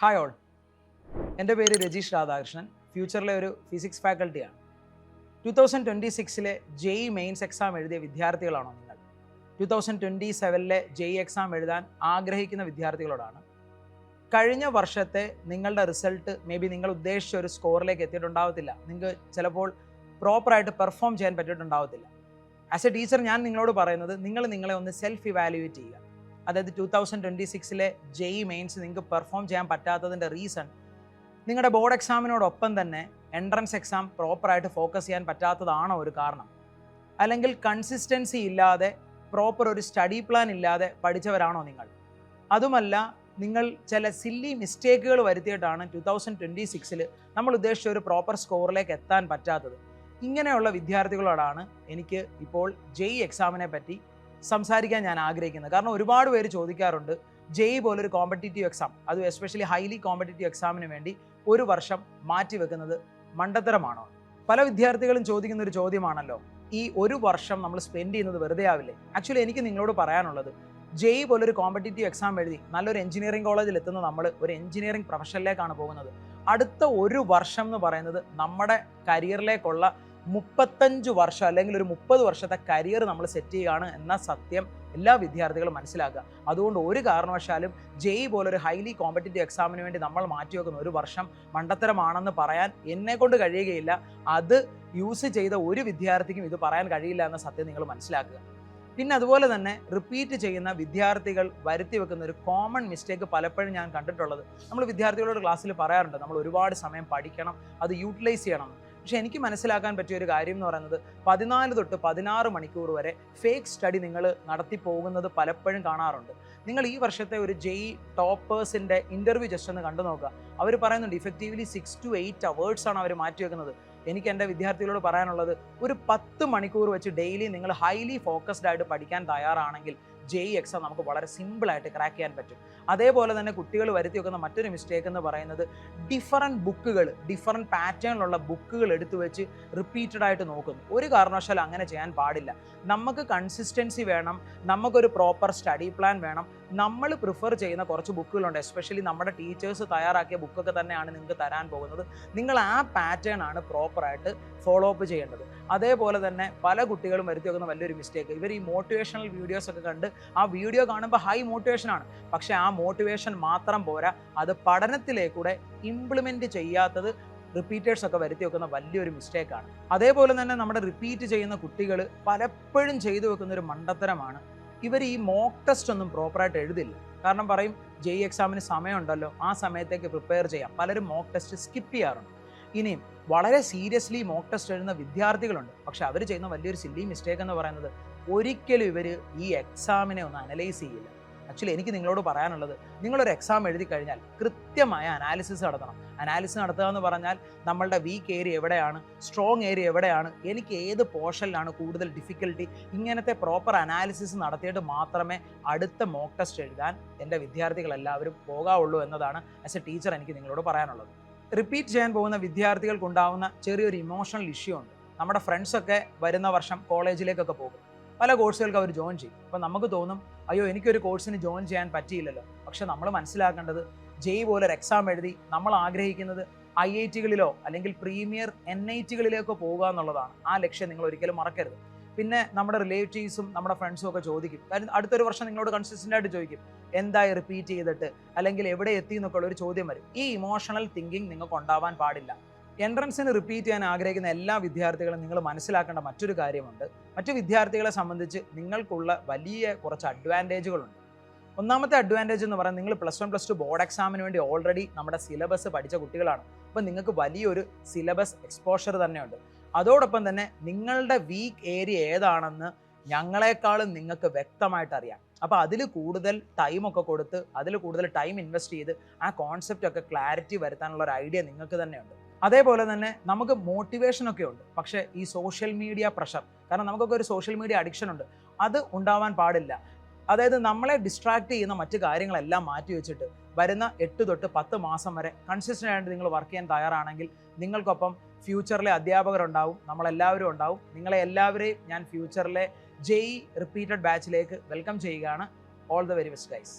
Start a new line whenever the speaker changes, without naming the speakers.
Hi all, എൻ്റെ പേര് രജീഷ് രാധാകൃഷ്ണൻ. ഫ്യൂച്ചറിലെ ഒരു ഫിസിക്സ് ഫാക്കൽറ്റിയാണ്. 2026 ജെഇ മെയിൻസ് എക്സാം എഴുതിയ വിദ്യാർത്ഥികളാണോ നിങ്ങൾ? 2027 ജെഇ എക്സാം എഴുതാൻ ആഗ്രഹിക്കുന്ന വിദ്യാർത്ഥികളോടാണ്. കഴിഞ്ഞ വർഷത്തെ നിങ്ങളുടെ റിസൾട്ട് മേ ബി നിങ്ങൾ ഉദ്ദേശിച്ച ഒരു സ്കോറിലേക്ക് എത്തിയിട്ടുണ്ടാവത്തില്ല. നിങ്ങൾക്ക് ചിലപ്പോൾ പ്രോപ്പറായിട്ട് പെർഫോം ചെയ്യാൻ പറ്റിയിട്ടുണ്ടാവത്തില്ല. ആസ് എ ടീച്ചർ ഞാൻ നിങ്ങളോട് പറയുന്നത്, നിങ്ങളെ ഒന്ന് സെൽഫ് ഇവാലുവേറ്റ് ചെയ്യുക. അതായത് 2026 ജെഇ മെയിൻസ് നിങ്ങൾക്ക് പെർഫോം ചെയ്യാൻ പറ്റാത്തതിൻ്റെ റീസൺ നിങ്ങളുടെ ബോർഡ് എക്സാമിനോടൊപ്പം തന്നെ എൻട്രൻസ് എക്സാം പ്രോപ്പറായിട്ട് ഫോക്കസ് ചെയ്യാൻ പറ്റാത്തതാണോ ഒരു കാരണം? അല്ലെങ്കിൽ കൺസിസ്റ്റൻസി ഇല്ലാതെ പ്രോപ്പർ ഒരു സ്റ്റഡി പ്ലാൻ ഇല്ലാതെ പഠിച്ചവരാണോ നിങ്ങൾ? അതുമല്ല, നിങ്ങൾ ചില സില്ലി മിസ്റ്റേക്കുകൾ വരുത്തിയിട്ടാണ് 2026 നമ്മൾ ഉദ്ദേശിച്ച ഒരു പ്രോപ്പർ സ്കോറിലേക്ക് എത്താൻ പറ്റാത്തത്. ഇങ്ങനെയുള്ള വിദ്യാർത്ഥികളോടാണ് എനിക്ക് ഇപ്പോൾ ജെഇ എക്സാമിനെ പറ്റി സംസാരിക്കാൻ ഞാൻ ആഗ്രഹിക്കുന്നത്. കാരണം ഒരുപാട് പേര് ചോദിക്കാറുണ്ട്, ജെഇ പോലൊരു കോമ്പറ്റീറ്റീവ് എക്സാം, അതും എസ്പെഷ്യലി ഹൈലി കോമ്പറ്റീറ്റീവ് എക്സാമിന് വേണ്ടി ഒരു വർഷം മാറ്റി വെക്കുന്നത് മണ്ടത്തരമാണോ? പല വിദ്യാർത്ഥികളും ചോദിക്കുന്ന ഒരു ചോദ്യമാണല്ലോ, ഈ ഒരു വർഷം നമ്മൾ സ്പെൻഡ് ചെയ്യുന്നത് വെറുതെ ആവില്ലേ? ആക്ച്വലി എനിക്ക് നിങ്ങളോട് പറയാനുള്ളത്, ജെഇ പോലൊരു കോമ്പറ്റീറ്റീവ് എക്സാം എഴുതി നല്ലൊരു എഞ്ചിനീയറിംഗ് കോളേജിൽ എത്തുന്ന നമ്മൾ ഒരു എഞ്ചിനീയറിംഗ് പ്രൊഫഷനിലേക്കാണ് പോകുന്നത്. അടുത്ത ഒരു വർഷം എന്ന് പറയുന്നത് നമ്മുടെ കരിയറിലേക്കുള്ള 35 വർഷം അല്ലെങ്കിൽ ഒരു 30 വർഷത്തെ കരിയർ നമ്മൾ സെറ്റ് ചെയ്യുകയാണ് എന്ന സത്യം എല്ലാ വിദ്യാർത്ഥികളും മനസ്സിലാക്കുക. അതുകൊണ്ട് ഒരു കാരണവശാലും ജെഇ പോലൊരു ഹൈലി കോമ്പറ്റീറ്റീവ് എക്സാമിന് വേണ്ടി നമ്മൾ മാറ്റിവെക്കുന്ന ഒരു വർഷം മണ്ടത്തരമാണെന്ന് പറയാൻ എന്നെ കൊണ്ട് കഴിയുകയില്ല. അത് യൂസ് ചെയ്ത ഒരു വിദ്യാർത്ഥിക്കും ഇത് പറയാൻ കഴിയില്ല എന്ന സത്യം നിങ്ങൾ മനസ്സിലാക്കുക. പിന്നെ അതുപോലെ തന്നെ റിപ്പീറ്റ് ചെയ്യുന്ന വിദ്യാർത്ഥികൾ വരുത്തി വെക്കുന്ന ഒരു കോമൺ മിസ്റ്റേക്ക് പലപ്പോഴും ഞാൻ കണ്ടിട്ടുള്ളത്, നമ്മൾ വിദ്യാർത്ഥികളോട് ക്ലാസ്സിൽ പറയാറുണ്ട്, നമ്മൾ ഒരുപാട് സമയം പഠിക്കണം, അത് യൂട്ടിലൈസ് ചെയ്യണം. പക്ഷെ എനിക്ക് മനസ്സിലാക്കാൻ പറ്റിയ ഒരു കാര്യം എന്ന് പറയുന്നത്, 14 തൊട്ട് 16 മണിക്കൂർ വരെ ഫേക്ക് സ്റ്റഡി നിങ്ങൾ നടത്തി പോകുന്നത് പലപ്പോഴും കാണാറുണ്ട്. നിങ്ങൾ ഈ വർഷത്തെ ഒരു ജെഇ ടോപ്പേഴ്സിൻ്റെ ഇൻ്റർവ്യൂ ജസ്റ്റ് ഒന്ന് കണ്ടു നോക്കുക. അവർ പറയുന്നുണ്ട് ഇഫക്റ്റീവ്ലി 6 to 8 hours ആണ് അവർ മാറ്റി വെക്കുന്നത്. എനിക്ക് എൻ്റെ വിദ്യാർത്ഥികളോട് പറയാനുള്ളത്, ഒരു 10 മണിക്കൂർ വെച്ച് ഡെയിലി നിങ്ങൾ ഹൈലി ഫോക്കസ്ഡ് ആയിട്ട് പഠിക്കാൻ തയ്യാറാണെങ്കിൽ ജെഇ എക്സാം നമുക്ക് വളരെ സിമ്പിളായിട്ട് ക്രാക്ക് ചെയ്യാൻ പറ്റും. അതേപോലെ തന്നെ കുട്ടികൾ വരുത്തി വെക്കുന്ന മറ്റൊരു മിസ്റ്റേക്ക് എന്ന് പറയുന്നത്, ഡിഫറൻറ്റ് പാറ്റേണിലുള്ള ബുക്കുകൾ എടുത്തു വെച്ച് റിപ്പീറ്റഡ് ആയിട്ട് നോക്കുന്നു. ഒരു കാരണവശാലും അങ്ങനെ ചെയ്യാൻ പാടില്ല. നമുക്ക് കൺസിസ്റ്റൻസി വേണം, നമുക്കൊരു പ്രോപ്പർ സ്റ്റഡി പ്ലാൻ വേണം. നമ്മൾ പ്രിഫർ ചെയ്യുന്ന കുറച്ച് ബുക്കുകളുണ്ട്, എസ്പെഷ്യലി നമ്മുടെ ടീച്ചേഴ്സ് തയ്യാറാക്കിയ ബുക്കൊക്കെ തന്നെയാണ് നിങ്ങൾക്ക് തരാൻ പോകുന്നത്. നിങ്ങൾ ആ പാറ്റേൺ ആണ് പ്രോപ്പറായിട്ട് ഫോളോ അപ്പ് ചെയ്യേണ്ടത്. അതേപോലെ തന്നെ പല കുട്ടികളും വരുത്തി വെക്കുന്ന വലിയൊരു മിസ്റ്റേക്ക്, ഇവർ ഈ മോട്ടിവേഷണൽ വീഡിയോസ് ഒക്കെ കണ്ട് ആ വീഡിയോ കാണുമ്പോൾ ഹൈ മോട്ടിവേഷനാണ്, പക്ഷേ ആ മോട്ടിവേഷൻ മാത്രം പോരാ, അത് പഠനത്തിലേക്കൂടെ ഇംപ്ലിമെൻറ്റ് ചെയ്യാത്തത് റിപ്പീറ്റേഴ്സ് ഒക്കെ വരുത്തി വെക്കുന്ന വലിയൊരു മിസ്റ്റേക്കാണ്. അതേപോലെ തന്നെ നമ്മുടെ റിപ്പീറ്റ് ചെയ്യുന്ന കുട്ടികൾ പലപ്പോഴും ചെയ്തു വെക്കുന്ന ഒരു മണ്ടത്തരമാണ്, ഇവർ ഈ മോക്ക് ടെസ്റ്റ് ഒന്നും പ്രോപ്പറായിട്ട് എഴുതില്ല. കാരണം പറയും, ജെഇ എക്സാമിന് സമയമുണ്ടല്ലോ, ആ സമയത്തേക്ക് പ്രിപ്പയർ ചെയ്യാം. പലരും മോക്ക് ടെസ്റ്റ് സ്കിപ്പ് ചെയ്യാറുണ്ട്. ഇനിയും വളരെ സീരിയസ്ലി മോക്ക് ടെസ്റ്റ് എഴുതുന്ന വിദ്യാർത്ഥികളുണ്ട്, പക്ഷെ അവർ ചെയ്യുന്ന വലിയൊരു സില്ലി മിസ്റ്റേക്ക് എന്ന് പറയുന്നത്, ഒരിക്കലും ഇവർ ഈ എക്സാമിനെ ഒന്ന് അനലൈസ് ചെയ്യില്ല. ആക്ച്വലി എനിക്ക് നിങ്ങളോട് പറയാനുള്ളത്, നിങ്ങളൊരു എക്സാം എഴുതി കഴിഞ്ഞാൽ കൃത്യമായ അനാലിസിസ് നടത്തണം. അനാലിസിസ് നടത്തുക എന്ന് പറഞ്ഞാൽ നമ്മളുടെ വീക്ക് ഏരിയ എവിടെയാണ്, സ്ട്രോങ് ഏരിയ എവിടെയാണ്, എനിക്ക് ഏത് പോർഷനിലാണ് കൂടുതൽ ഡിഫിക്കൽട്ടി, ഇങ്ങനത്തെ പ്രോപ്പർ അനാലിസിസ് നടത്തിയിട്ട് മാത്രമേ അടുത്ത മോക്ക് ടെസ്റ്റ് എഴുതാൻ എൻ്റെ വിദ്യാർത്ഥികളെല്ലാവരും പോകാവുള്ളൂ എന്നതാണ് ആസ് എ ടീച്ചർ എനിക്ക് നിങ്ങളോട് പറയാനുള്ളത്. റിപ്പീറ്റ് ചെയ്യാൻ പോകുന്ന വിദ്യാർത്ഥികൾക്കുണ്ടാവുന്ന ചെറിയൊരു ഇമോഷണൽ ഇഷ്യൂ ഉണ്ട്. നമ്മുടെ ഫ്രണ്ട്സൊക്കെ വരുന്ന വർഷം കോളേജിലേക്കൊക്കെ പോകും, പല കോഴ്സുകൾക്ക് അവർ ജോയിൻ ചെയ്യും. അപ്പോൾ നമുക്ക് തോന്നും, അയ്യോ എനിക്കൊരു കോഴ്സിന് ജോയിൻ ചെയ്യാൻ പറ്റിയില്ലല്ലോ. പക്ഷെ നമ്മൾ മനസ്സിലാക്കേണ്ടത്, ജെഇ പോലൊരു എക്സാം എഴുതി നമ്മൾ ആഗ്രഹിക്കുന്നത് IIT-കളിലോ അല്ലെങ്കിൽ പ്രീമിയർ NIT-കളിലേക്കോ പോകുക എന്നുള്ളതാണ്. ആ ലക്ഷ്യം നിങ്ങൾ ഒരിക്കലും മറക്കരുത്. പിന്നെ നമ്മുടെ റിലേറ്റീവ്സും നമ്മുടെ ഫ്രണ്ട്സും ഒക്കെ ചോദിക്കും, കാര്യം അടുത്തൊരു വർഷം നിങ്ങളോട് കൺസിസ്റ്റൻ്റ് ആയിട്ട് ചോദിക്കും, എന്തായി റിപ്പീറ്റ് ചെയ്തിട്ട്, അല്ലെങ്കിൽ എവിടെ എത്തി എന്നൊക്കെ ഉള്ളൊരു ചോദ്യം വരും. ഈ ഇമോഷണൽ തിങ്കിങ് നിങ്ങൾക്ക് ഉണ്ടാവാൻ പാടില്ല. എൻട്രൻസിന് റിപ്പീറ്റ് ചെയ്യാൻ ആഗ്രഹിക്കുന്ന എല്ലാ വിദ്യാർത്ഥികളും നിങ്ങൾ മനസ്സിലാക്കേണ്ട മറ്റൊരു കാര്യമുണ്ട്. മറ്റു വിദ്യാർത്ഥികളെ സംബന്ധിച്ച് നിങ്ങൾക്കുള്ള വലിയ കുറച്ച് അഡ്വാൻറ്റേജുകളുണ്ട്. ഒന്നാമത്തെ അഡ്വാൻറ്റേജ് എന്ന് പറയുന്നത്, നിങ്ങൾ +1 +2 ബോർഡ് എക്സാമിന് വേണ്ടി ഓൾറെഡി നമ്മുടെ സിലബസ് പഠിച്ച കുട്ടികളാണ്. അപ്പോൾ നിങ്ങൾക്ക് വലിയൊരു സിലബസ് എക്സ്പോഷർ തന്നെയുണ്ട്. അതോടൊപ്പം തന്നെ നിങ്ങളുടെ വീക്ക് ഏരിയ ഏതാണെന്ന് ഞങ്ങളെക്കാളും നിങ്ങൾക്ക് വ്യക്തമായിട്ട് അറിയാം. അപ്പോൾ അതിൽ കൂടുതൽ ടൈമൊക്കെ കൊടുത്ത്, അതിൽ കൂടുതൽ ടൈം ഇൻവെസ്റ്റ് ചെയ്ത് ആ കോൺസെപ്റ്റ് ഒക്കെ ക്ലാരിറ്റി വരുത്താനുള്ള ഒരു ഐഡിയ നിങ്ങൾക്ക് തന്നെയുണ്ട്. അതേപോലെ തന്നെ നമുക്ക് മോട്ടിവേഷനൊക്കെ ഉണ്ട്, പക്ഷേ ഈ സോഷ്യൽ മീഡിയ പ്രഷർ, കാരണം നമുക്കൊക്കെ ഒരു സോഷ്യൽ മീഡിയ അഡിക്ഷൻ ഉണ്ട്, അത് ഉണ്ടാവാൻ പാടില്ല. അതായത് നമ്മളെ ഡിസ്ട്രാക്ട് ചെയ്യുന്ന മറ്റു കാര്യങ്ങളെല്ലാം മാറ്റി വെച്ചിട്ട് വരുന്ന 8 തൊട്ട് 10 മാസം വരെ കൺസിസ്റ്റൻ്റ് ആയിട്ട് നിങ്ങൾ വർക്ക് ചെയ്യാൻ തയ്യാറാണെങ്കിൽ നിങ്ങൾക്കൊപ്പം ഫ്യൂച്ചറിലെ അധ്യാപകരുണ്ടാവും, നമ്മളെല്ലാവരും ഉണ്ടാവും. നിങ്ങളെ എല്ലാവരെയും ഞാൻ ഫ്യൂച്ചറിലെ ജെഇ റിപ്പീറ്റഡ് ബാച്ചിലേക്ക് വെൽക്കം ചെയ്യുകയാണ്. All the very best guys.